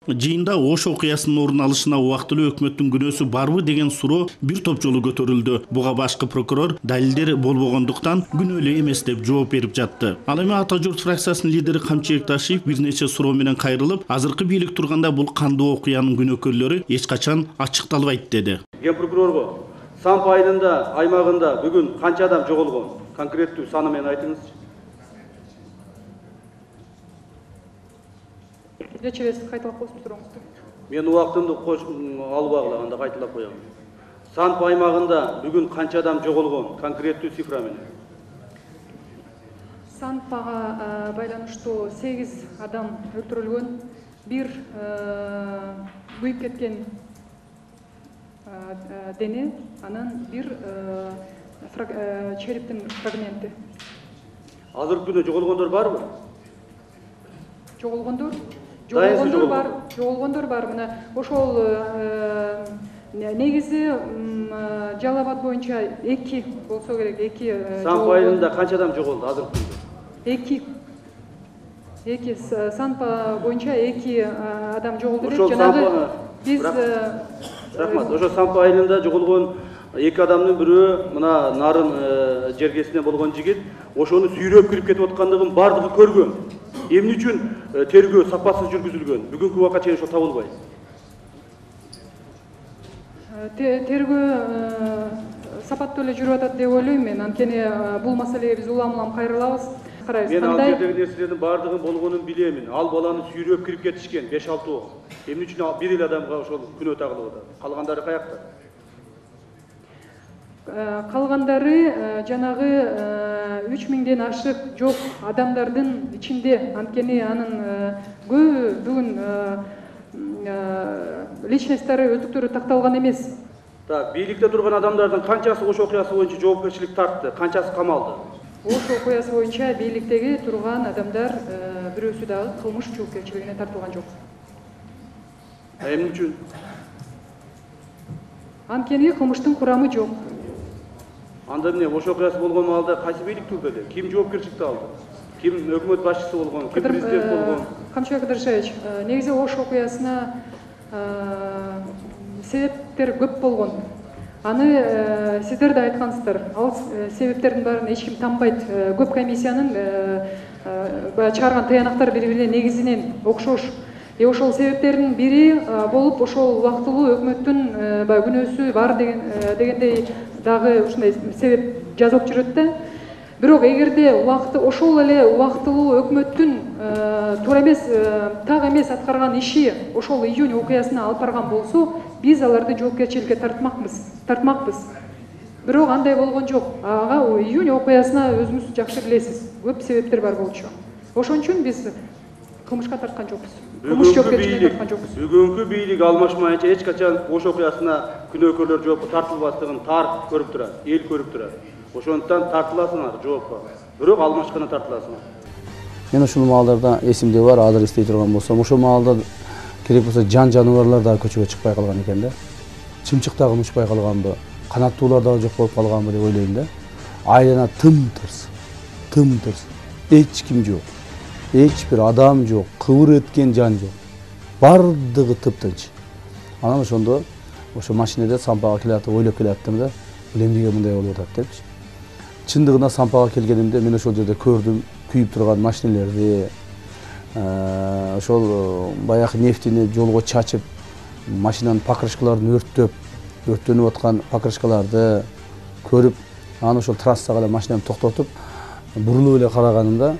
Жыйында Ош окуясынын орун алышына убактылуу өкмөттүн күнөөсү барбы деген суроо бир топ жолу көтөрүлдү. Буга башкы прокурор далилдер болбогондуктан күнөөлүү эмес деп жооп берип жатты. Ал эми Ата журт фракциясынын лидери Камчыбек Ташиев бир нече суроо менен кайрылып, азыркы бийлик турганда бул кандуу окуянын күнөөкөрлөрү эч качан ачыкталбайт деди. Ген прокурорго Самп айылында, аймагында бүгүн канча адам жоголгон? Конкреттүү саны менен айтыңызчы. Нечебес кайталап коюп туруңузду. Мен убактымды албагыла, анда кайталап коем. Самп аймагында бүгүн канча адам жоголгон? Конкреттүү цифра менен. Сампага байланыштуу 8 адам өлтүрүлгөн, бир күйүп кеткен дене, анан бир черептин фрагменти. Азыркы күнү жоголгондор барбы? Жоголгондор бар. Мына ошол негизи Жалал Абад боюнча 2 болсо керек, 2. Самп айылында канча адам жоголду азыркы күндө? 2 Самп боюнча 2 адам жоголду деп Ошол жанагы биз рахмат. Ошо Самп айылында жоголгон 2 адамдын бирөө мына нарын жергесинде болгон жигит ошону сүйрөп кирип кетип аткандыгын бардыгы көргөн. Эмне үчүн тергөө сапасыз жүргүзүлгөн? Бүгүнкү убакка чейин ошо табылбай. Тергөө сапаттуу эле жүрүп атат деп ойлойм мен. Анткени бул маселеге биз улам кайрылабыз. Карайбыз. Мен ал жердеги нерселердин бардыгын болгонун билемин. Ал баланы сүйрөп кирип кетишкен 5-6. Эмне үчүн бир эле адамга ошол күнөө тагылып атат? Калгандары каякта? Калгандары жанагы 3000ден ашык жок адамдардын ичинде. Анткени анын көбү бүгүн личносттары өздүктөрү такталган эмес. Так, бийликте турган адамдардын канчасы Ош окуясы боюнча жоопкерчилик тартты, канчасы камалды? Ош окуясы боюнча бийликтеги турган адамдар бирөөсү дагы кылмыш жоопкерчилигине тартылган жок. Эмне үчүн? Анткени кылмыштын курамы жок. Анда эмне Ош окуясы болгон маалда кайсы бийлик турду? Ким жоопкерчиликти алды? Ким өкмөт башчысы болгон? Ким президент болгон? Камчыбек Кыдыршевич, негизи Ош окуясына себептер көп болгон. Аны сиздер да айткансыздар. Ал себептердин баарын эч ким танбайт. Көп комиссиянын чыгарган таянактар бири-бирине негизинен окшош. Ошол себептердин бири болуп, ошол убактылуу өкмөттүн күнөөсү бар дегендей дагы ушундай себеп жазылып жүрөт да. Бирок эгерде ошол эле убактылуу өкмөттүн туура эмес, так эмес аткарган иши ошол июнь окуясына алып барган болсо, биз аларды жоопкерчиликке тартмакпыз. Бирок андай болгон жок. Ага июнь окуясына өзүңүз жакшы билесиз. Көп себептер бар болчу. Ошон үчүн биз кылмышка тарткан жокпуз. Бүгүнкү бийлик алмашмайынча эч качан Ош окуясына күнөөкөрлөр жоопко тартылбастыгын тарт көрүп турат, эл көрүп турат. Ошондуктан тартыласыңар жоопко. Бирок алмашкана тартыласыңар. Мен ушул маалдарда эсимде бар, азыр эстей турган болсом, ошол маалда керек болсо жаныбарлар да көчөгө чыкпай калган экен да. Чымчык дагы учпай калганбы, канаттуулар дагы жок болуп калганбы деп ойлойм да. Айлана тым-тырс. Эч ким жок. Эч бир адам жок, кыбыр эткен жан жок. Бардыгы тыптынч. Анан ошондо ошо машинеде Сампага келатып ойлоп келаттым да, эмнеге мындай болуп атат депчи. Чындыгында Сампага келгенимде мен ошол жерде көрдүм күйүп турган машинелерди, ошол баягы нефтини жолго чачып, машинанын покрышкаларын өрттөнүп аткан покрышкаларды көрүп, анан ошол трассага эле машинамды токтотуп, бурулуп эле караганымда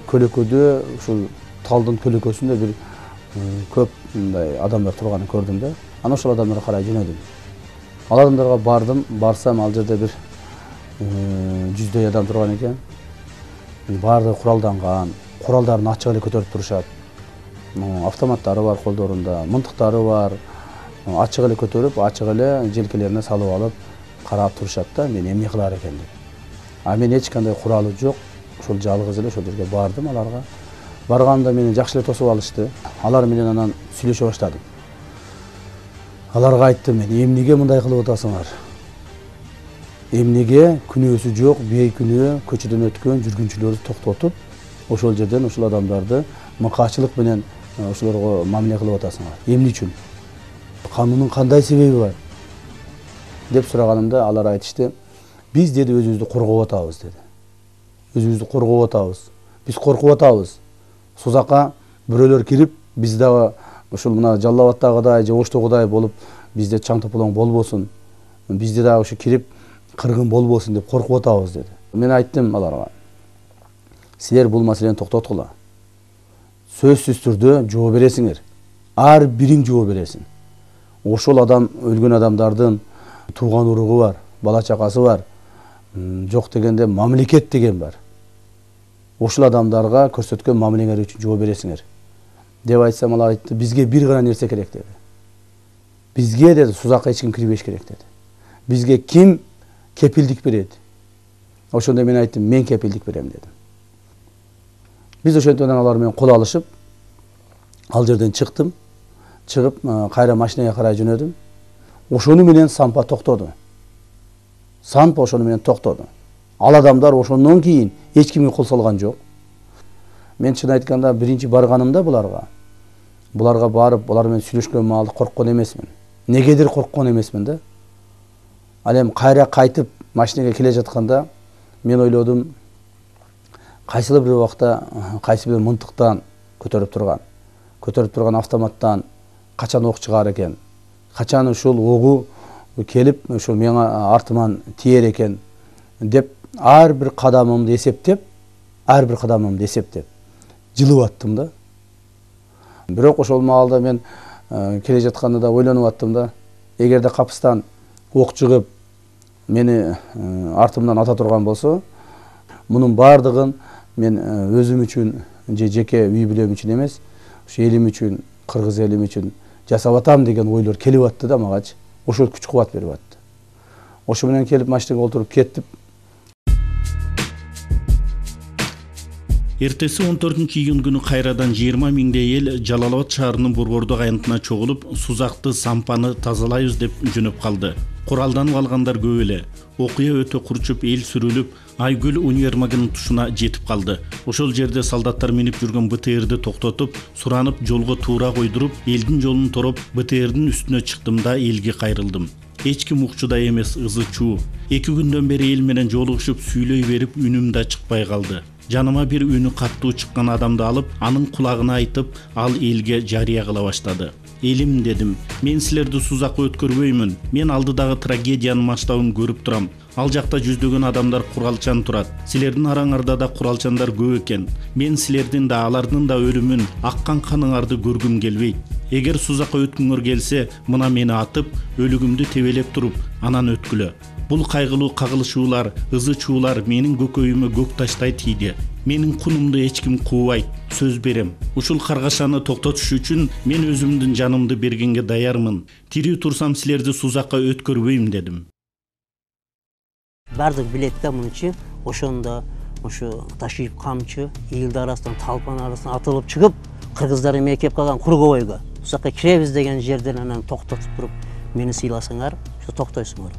көлөкөдө, ушул талдын көлөкөсүндө бир көп мындай адамдар турганын көрдүм да. Анан ошол адамдарга карай жөнөдүм. Ал адамдарга барсам, ал жерде бир 100дөй адам турган экен. Баардыгы куралданган, куралдарын ачык эле көтөрүп турушат. Автоматтары бар колдорунда, мынтыктары бар. Ачык эле көтөрүп, ачык эле желкелерине салып алып карап турушат да, мен эмне кылар экен деп. А мен эч кандай куралы жок. Ошол жалгыз эле ошол жерге бардым аларга. Барганда мени жакшы эле тосуп алышты. Алар менен анан сүйлөшө баштадым. Аларга айттым, мен эмнеге мындай кылып атасыңар? Эмнеге күнөөсү жок, бейкүнөө көчөдөн өткөн жүргүнчүлөрдү токтотуп, ошол жерден ошол адамдарды мыкаачылык менен ошолорго мамиле кылып атасыңар? Эмне үчүн? Канунун кандай себеби бар? деп сураганымда алар айтышты. Биз деди өзүбүздү коргоп атабыз деди. Өзүбүздү коргоп атабыз. Биз коркуп атабыз. Сузакка бирөөлөр кирип, биз дагы ушул мына Жалал Абаддагыдай же Оштогудай болуп, бизде чаң тополоң болбосун. Бизде дагы ушу кирип кыргын болбосун деп коркуп атабыз деди. Мен айттым аларга. Силер бул маселени токтоткула. Сөзсүз түрдө жооп бересиңер. Ар бириң жооп бересиң. Ошол адам, өлгөн адамдардын тууган уругу бар, бала чакасы бар. Жок дегенде мамлекет деген бар. Ошол адамдарга көрсөткөн мамилеңер үчүн жооп бересиңер. Деп айтсам, алар айтты, бизге бир гана нерсе керек деди. Бизге деди, сузакка эч ким кирбеш керек деди. Бизге ким кепилдик берет? Ошондо мен айттым, мен кепилдик берем дедим. Биз ошентип алар менен кол алышып, ал жерден чыктым. Чыгып, кайра машинага карай жөнөдүм. Ошону менен сампа токтоду. Сампа ошону менен токтоду. Ал адамдар ошондон кийин эч кимге кол салган жок. Мен чын айтканда биринчи барганымда буларга барып, булар менен сүйлөшкөн маалда корккон эмесмин. Негедир корккон эмесмин да. Ал эми кайра кайтып машинага келе жатканда мен ойлодум, кайсылы бир убакта кайсы бир мынтыктан көтөрүп турган автоматтан качан ок чыгаар экен, качан ушул огу келип ушул мага артыман тиер экен деп ар бир кадамымды эсептеп жылып аттым да. Бирок ошол маалда мен келе жатканда да ойлонуп аттым да, эгерде капыстан ок чыгып мени артымдан ата турган болсо, мунун бардыгын мен өзүм үчүн же жеке үй бүлөм үчүн эмес, ушу элим үчүн, кыргыз элим үчүн жасап атам деген ойлор келип атты да магачы. Ошол күч кубат берип атты. Ошо менен келип машинага отуруп кеттип. Эртеси 14-июнь күнү кайрадан 20 миңдей эл Жалал Абад шаарынын Борбордук аянтына чогулуп, сузакты, сампаны тазалайбыз деп жөнөп калды. Куралданып алгандар көп эле. Окуя өтө курчуп, эл сүрүлүп, Айгүл универмагынын тушуна жетип калды. Ошол жерде солдаттар минип жүргөн БТРди токтотуп, суранып, жолго туура койдуруп, элдин жолун тороп, БТРдин үстүнө чыктым да элге кайрылдым. Эч ким укчудай эмес, ызы чуу. 2 күндөн бери эл менен жолугушуп, сүйлөй берип, үнүм да чыкпай калды. Жаныма бир үнү каттуу чыккан адамды алып, анын кулагына айтып, ал элге жарыя кыла баштады. Элим дедим, мен силерди сузакка өткөрбөймүн. Мен алдыдагы трагедиянын масштабын көрүп турам. Ал жакта жүздөгөн адамдар куралчан турат. Силердин араңарда да куралчандар көп экен. Мен силердин да, алардын да өлүмүн, аккан каныңарды көргүм келбейт. Эгер сузакка өткүңөр келсе, мына мени атып, өлүгүмдү тебелеп туруп, анан өткүлө. Бул кайгылуу кагылышуулар, ызы чуулар менин көкөйүмө көк таштай тийди. Менин кунумду эч ким куубайт. Сөз берем. Ушул каргашаны токтотуш үчүн мен өзүмдүн жанымды бергенге даярмын. Тирүү турсам силерди сузакка өткөрбөйм дедим. Бардык билет да мунчу, ошондо ушу ташип камчы элдин арасынан, талпанын арасынан атылып чыгып, кыргыздар эме кеп калган Кургобойго. Сузакка киребиз деген жерден анан токтотуп туруп, мени сыйласаңар, ошо токтойсуңар.